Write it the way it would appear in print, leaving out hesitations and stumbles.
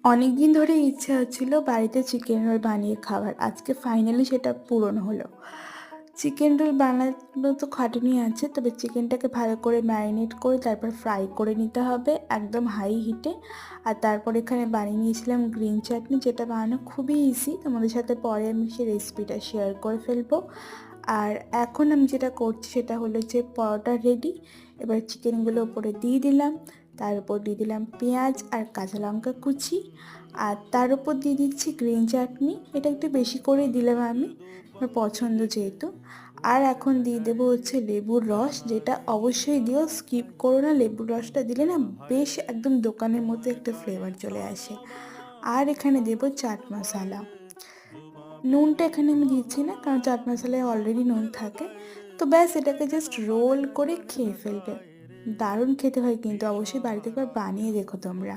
অনেক দিন ধরে ইচ্ছা হচ্ছিল বাড়িতে চিকেন রোল বানিয়ে খাবার। আজকে ফাইনালি সেটা পূরণ হলো। চিকেন রোল বানানো তো খাটুনি আছে, তবে চিকেনটাকে ভালো করে ম্যারিনেট করে তারপর ফ্রাই করে নিতে হবে একদম হাই হিটে। আর তারপর এখানে বানিয়ে নিয়েছিলাম গ্রিন চাটনি, যেটা বানানো খুবই ইজি। তোমাদের সাথে পরে আমি সেই রেসিপিটা শেয়ার করে ফেলবো। আর এখন আমি যেটা করছি সেটা হলো যে পরোটা রেডি। এবার চিকেনগুলো ওপরে দিয়ে দিলাম, তার উপর দিয়ে দিলাম পেঁয়াজ আর কাঁচা লঙ্কা কুচি, আর তার উপর দিয়ে দিচ্ছি গ্রিন চাটনি। এটা একটু বেশি করে দিলাম আমি, আমার পছন্দ যেহেতু। আর এখন দিয়ে দেবো হচ্ছে লেবুর রস, যেটা অবশ্যই দিও, স্কিপ করো না। লেবুর রসটা দিলে না বেশ একদম দোকানের মতো একটা ফ্লেভার চলে আসে। আর এখানে দেবো চাট মশলা। নুনটা এখানে আমি দিচ্ছি না, কারণ চাট মশলায় অলরেডি নুন থাকে। তো ব্যাস, এটাকে জাস্ট রোল করে খেয়ে ফেলবে। দারুণ খেতে হয় কিন্তু, অবশ্যই বাড়িতে একবার বানিয়ে দেখো তোমরা।